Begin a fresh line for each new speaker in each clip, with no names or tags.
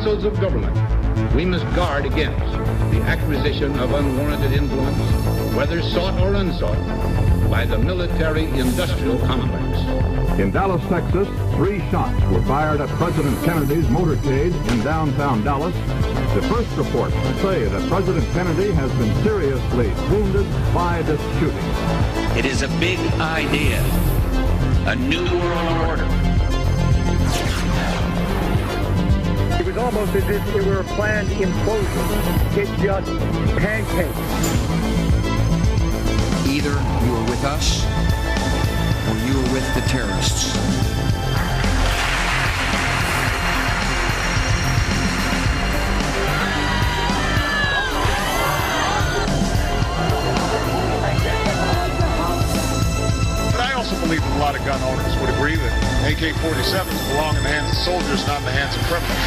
councils of government, we must guard against the acquisition of unwarranted influence, whether sought or unsought, by the military-industrial complex.
In Dallas, Texas, 3 shots were fired at President Kennedy's motorcade in downtown Dallas. The first reports say that President Kennedy has been seriously wounded by this shooting.
It is a big idea, a new world order.
It was almost as if it were a planned implosion. It just pancaked.
Either you are with us or you are with the terrorists.
But I also believe that a lot of gun owners would agree that AK-47s belong in the hands of soldiers, not in the hands of criminals.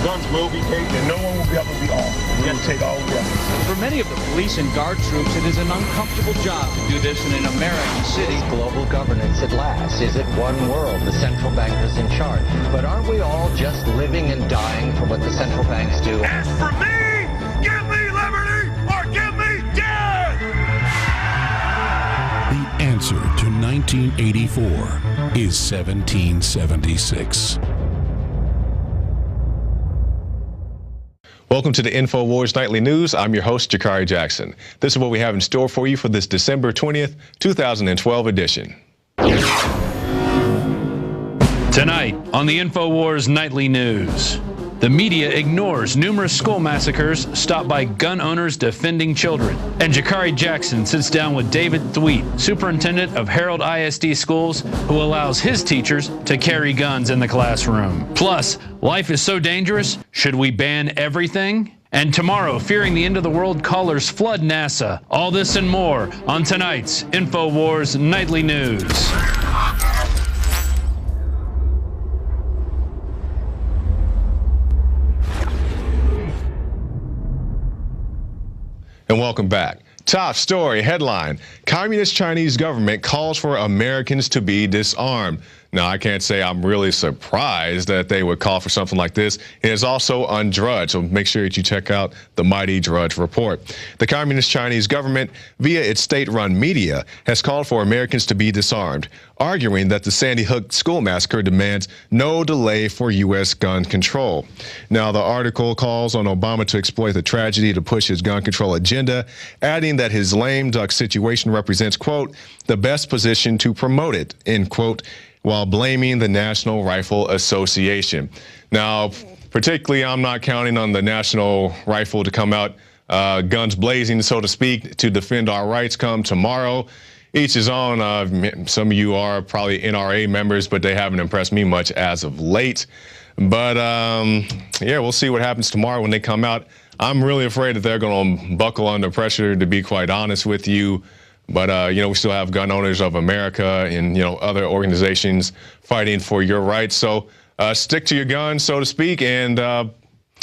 Guns will be taken, and no one will be able to be armed. We will take all guns.
For many of the police and guard troops, it is an uncomfortable job to do this in an American city.
Global governance at last. Is it one world? The central bankers in charge. But aren't we all just living and dying for what the central banks do?
As for me, give me liberty or give me death!
The answer to 1984 is 1776.
Welcome to the InfoWars Nightly News. I'm your host, Jakari Jackson. This is what we have in store for you for this December 20th, 2012 edition.
Tonight on the InfoWars Nightly News, the media ignores numerous school massacres stopped by gun owners defending children. And Jakari Jackson sits down with David Thweet, superintendent of Harold ISD Schools, who allows his teachers to carry guns in the classroom. Plus, life is so dangerous, should we ban everything? And tomorrow, fearing the end of the world, callers flood NASA. All this and more on tonight's InfoWars Nightly News.
And welcome back. Top story headline: Communist Chinese government calls for Americans to be disarmed. Now, I can't say I'm really surprised that they would call for something like this. It is also on Drudge, so make sure that you check out the mighty Drudge report. The Communist Chinese government, via its state-run media, has called for Americans to be disarmed, arguing that the Sandy Hook school massacre demands no delay for U.S. gun control. Now, the article calls on Obama to exploit the tragedy to push his gun control agenda, adding that his lame duck situation represents, quote, the best position to promote it, end quote, while blaming the National Rifle Association. Now, particularly, I'm not counting on the National Rifle to come out guns blazing, so to speak, to defend our rights come tomorrow. Each his own. Some of you are probably NRA members, but they haven't impressed me much as of late. But yeah, we'll see what happens tomorrow when they come out. I'm really afraid that they're going to buckle under pressure, to be quite honest with you. But, you know, we still have Gun Owners of America and, you know, other organizations fighting for your rights. So stick to your guns, so to speak, and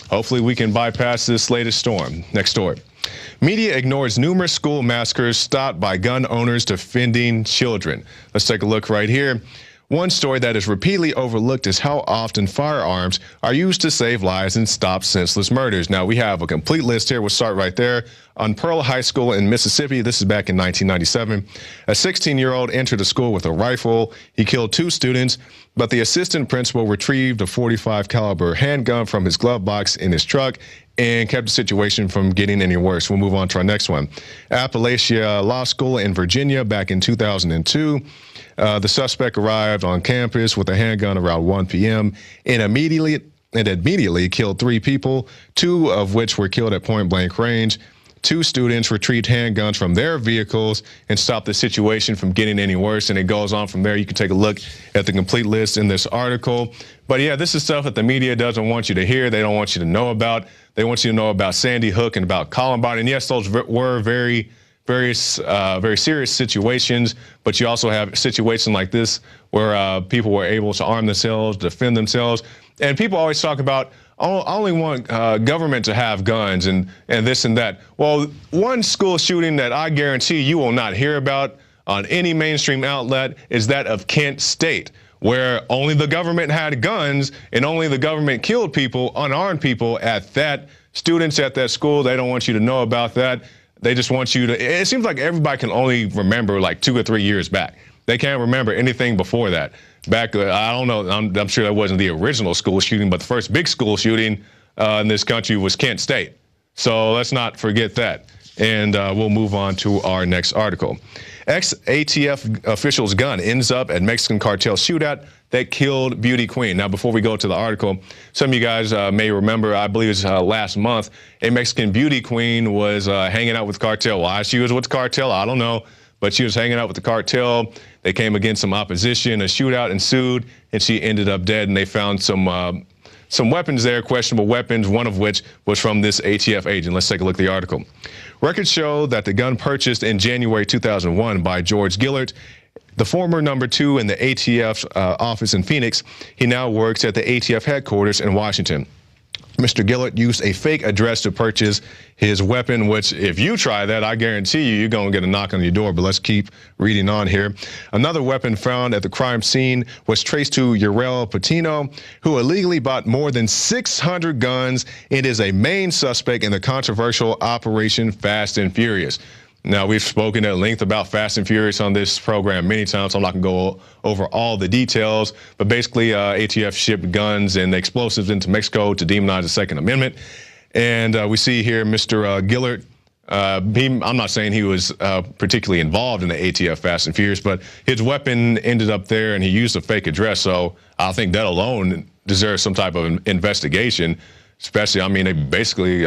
hopefully we can bypass this latest storm. Next story. Media ignores numerous school massacres stopped by gun owners defending children. Let's take a look right here. One story that is repeatedly overlooked is how often firearms are used to save lives and stop senseless murders. Now, we have a complete list here. We'll start right there. On Pearl High School in Mississippi, this is back in 1997, a 16-year-old entered the school with a rifle. He killed 2 students, but the assistant principal retrieved a .45 caliber handgun from his glove box in his truck and kept the situation from getting any worse. We'll move on to our next one. Appalachia Law School in Virginia back in 2002. The suspect arrived on campus with a handgun around 1 p.m. and immediately killed 3 people, 2 of which were killed at point-blank range. 2 students retrieved handguns from their vehicles and stopped the situation from getting any worse, and it goes on from there. You can take a look at the complete list in this article. But yeah, this is stuff that the media doesn't want you to hear. They don't want you to know about. They want you to know about Sandy Hook and about Columbine. And yes, those were very serious situations, but you also have situations like this where people were able to arm themselves, defend themselves. And people always talk about, I only want government to have guns and this and that. Well, one school shooting that I guarantee you will not hear about on any mainstream outlet is that of Kent State, where only the government had guns and only the government killed people, unarmed people at that. Students at that school, they don't want you to know about that. They just want you to, it seems like everybody can only remember like 2 or 3 years back. They can't remember anything before that. Back, I don't know, I'm sure that wasn't the original school shooting, but the first big school shooting in this country was Kent State. So let's not forget that. And we'll move on to our next article. Ex-ATF official's gun ends up at Mexican cartel shootout that killed beauty queen. Now, before we go to the article, some of you guys may remember, I believe it was last month, a Mexican beauty queen was hanging out with cartel. Why she was with the cartel, I don't know, but she was hanging out with the cartel. They came against some opposition, a shootout ensued, and she ended up dead, and they found some weapons there, questionable weapons, one of which was from this ATF agent. Let's take a look at the article. Records show that the gun purchased in January 2001 by George Gillert, the former #2 in the ATF office in Phoenix, he now works at the ATF headquarters in Washington. Mr. Gillert used a fake address to purchase his weapon, which if you try that, I guarantee you're going to get a knock on your door. But let's keep reading on here. Another weapon found at the crime scene was traced to Uriel Patino, who illegally bought more than 600 guns and is a main suspect in the controversial Operation Fast and Furious. Now, we've spoken at length about Fast and Furious on this program many times, so I'm not going to go over all the details. But basically, ATF shipped guns and explosives into Mexico to demonize the Second Amendment. And we see here Mr. Gillert. I'm not saying he was particularly involved in the ATF Fast and Furious, but his weapon ended up there, and he used a fake address. So I think that alone deserves some type of investigation. Especially, I mean, they basically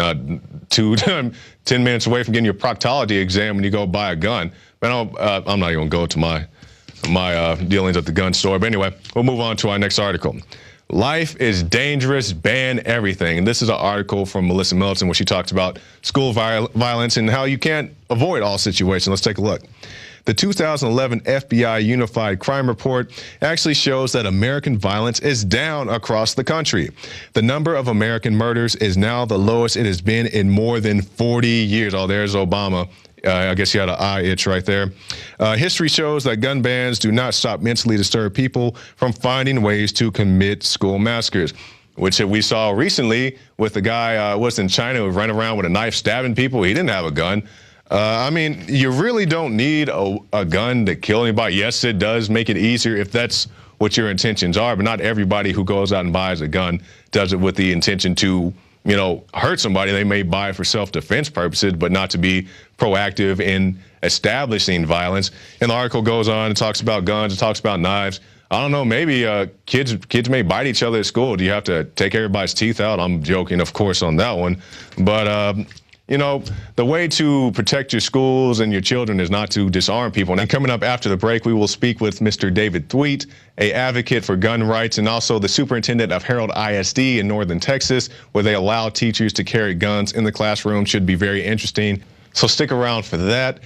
10 minutes away from getting your proctology exam when you go buy a gun. But I'm not even going to go to my dealings at the gun store. But anyway, we'll move on to our next article. Life is dangerous, ban everything. And this is an article from Melissa Middleton where she talks about school violence and how you can't avoid all situations. Let's take a look. The 2011 FBI Unified Crime Report actually shows that American violence is down across the country. The number of American murders is now the lowest it has been in more than 40 years. Oh, there's Obama. I guess he had an eye itch right there. History shows that gun bans do not stop mentally disturbed people from finding ways to commit school massacres, which we saw recently with the guy was in China who ran around with a knife stabbing people. He didn't have a gun. I mean, you really don't need a gun to kill anybody. Yes, it does make it easier if that's what your intentions are, but not everybody who goes out and buys a gun does it with the intention to, hurt somebody. They may buy it for self-defense purposes, but not to be proactive in establishing violence. And the article goes on and talks about guns, it talks about knives. I don't know, maybe kids may bite each other at school. Do you have to take everybody's teeth out? I'm joking, of course, on that one. But, the way to protect your schools and your children is not to disarm people. Now, coming up after the break, we will speak with Mr. David Thweet, an advocate for gun rights, and also the superintendent of Harold ISD in northern Texas, where they allow teachers to carry guns in the classroom. Should be very interesting. So stick around for that.